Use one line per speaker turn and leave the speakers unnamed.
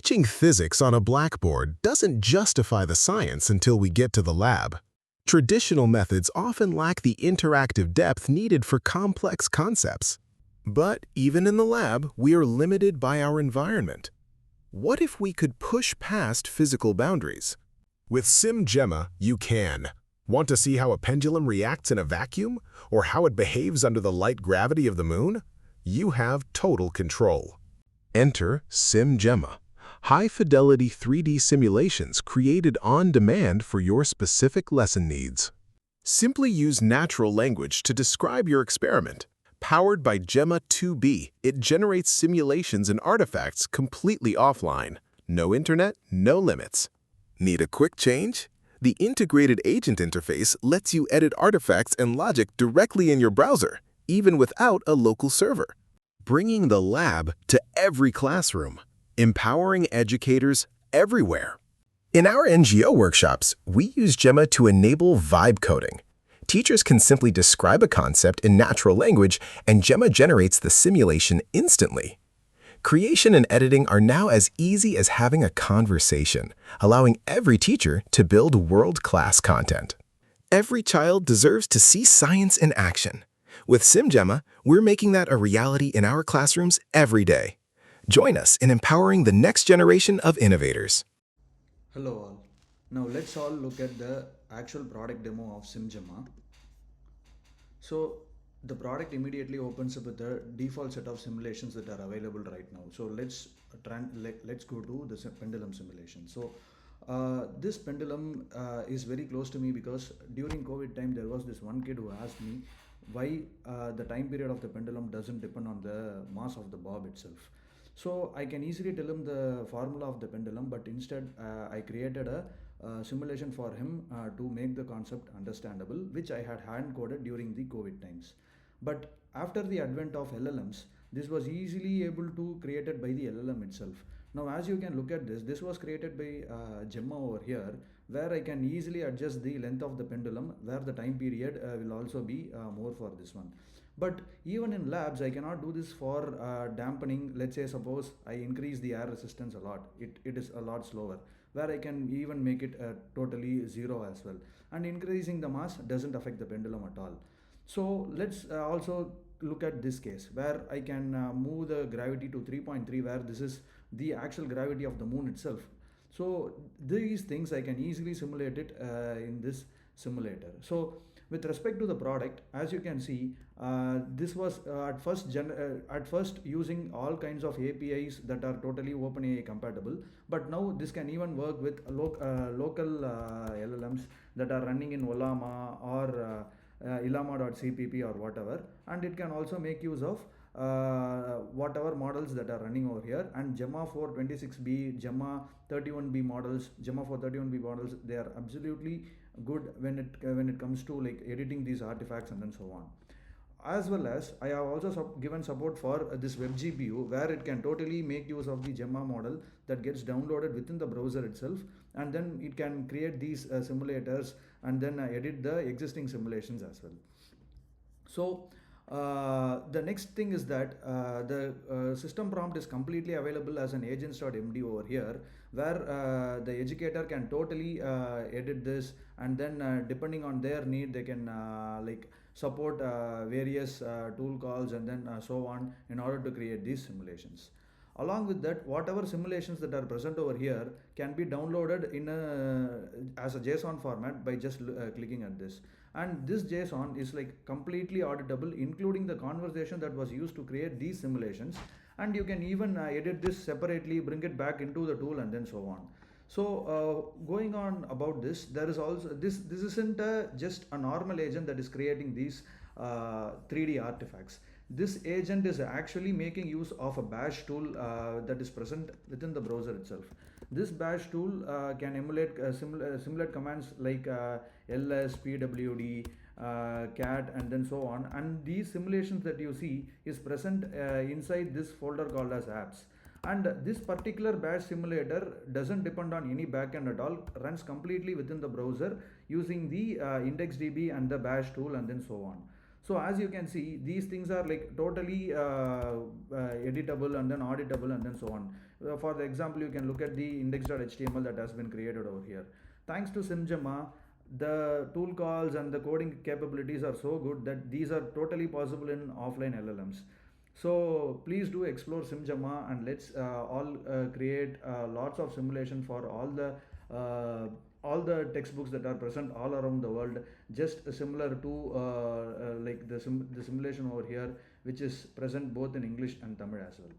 Teaching physics on a blackboard doesn't justify the science until we get to the lab. Traditional methods often lack the interactive depth needed for complex concepts. But even in the lab, we are limited by our environment. What if we could push past physical boundaries? With SimGemma, you can. Want to see how a pendulum reacts in a vacuum? Or how it behaves under the light gravity of the moon? You have total control. Enter SimGemma, high-fidelity 3D simulations created on demand for your specific lesson needs. Simply use natural language to describe your experiment. Powered by Gemma.cpp, it generates simulations and artifacts completely offline. No internet, no limits. Need a quick change? The integrated agent interface lets you edit artifacts and logic directly in your browser, even without a local server. Bringing the lab to every classroom, empowering educators everywhere. In our NGO workshops, we use Gemma to enable Vibecoding. Teachers can simply describe a concept in natural language, and Gemma generates the simulation instantly. Creation and editing are now as easy as having a conversation, allowing every teacher to build world-class content. Every child deserves to see science in action. With SimGemma, we're making that a reality in our classrooms every day. Join us in empowering the next generation of innovators.
Hello all. Now let's all look at the actual product demo of SimGemma. So the product immediately opens up with the default set of simulations that are available right now. So let's go to the pendulum simulation. So this pendulum is very close to me because during COVID time there was this one kid who asked me why the time period of the pendulum doesn't depend on the mass of the bob itself. So I can easily tell him the formula of the pendulum, but instead I created a simulation for him to make the concept understandable, which I had hand coded during the COVID times. But after the advent of LLMs, this was easily able to created by the LLM itself. Now as you can look at this was created by Gemma over here, where I can easily adjust the length of the pendulum, where the time period will also be more for this one. But even in labs, I cannot do this for dampening. Let's say suppose I increase the air resistance a lot, it is a lot slower, where I can even make it totally zero as well. And increasing the mass doesn't affect the pendulum at all. So let's also look at this case where I can move the gravity to 3.3, where this is the actual gravity of the moon itself. So these things I can easily simulate it in this simulator. So with respect to the product, as you can see, this was at first using all kinds of APIs that are totally OpenAI compatible, but now this can even work with local LLMs that are running in Ollama or Llama.cpp or whatever, and it can also make use of whatever models that are running over here. And Gemma 426b, Gemma 31b models, Gemma 431b models, they are absolutely good when it comes to like editing these artifacts and then so on. As well as I have also given support for this web GPU, where it can totally make use of the Gemma model that gets downloaded within the browser itself, and then it can create these simulators and then edit the existing simulations as well. So the next thing is that the system prompt is completely available as an agents.md over here, where the educator can totally edit this, and then depending on their need they can like support various tool calls and then so on in order to create these simulations. Along with that, whatever simulations that are present over here can be downloaded in as a JSON format by just clicking at this. And this JSON is like completely auditable, including the conversation that was used to create these simulations. And you can even edit this separately, bring it back into the tool, and then so on. So going on about this, there is also this isn't just a normal agent that is creating these 3D artifacts. This agent is actually making use of a bash tool that is present within the browser itself. This bash tool can emulate simulate commands like ls, pwd, cat, and then so on. And these simulations that you see is present inside this folder called as apps. And this particular bash simulator doesn't depend on any backend at all, runs completely within the browser using the IndexedDB and the bash tool and then so on. So as you can see, these things are like totally editable and then auditable and then so on. For the example, you can look at the index.html that has been created over here. Thanks to SimGemma, the tool calls and the coding capabilities are so good that these are totally possible in offline LLMs. So please do explore SimGemma, and let's all create lots of simulation for all the textbooks that are present all around the world, just similar to like the simulation over here, which is present both in English and Tamil as well.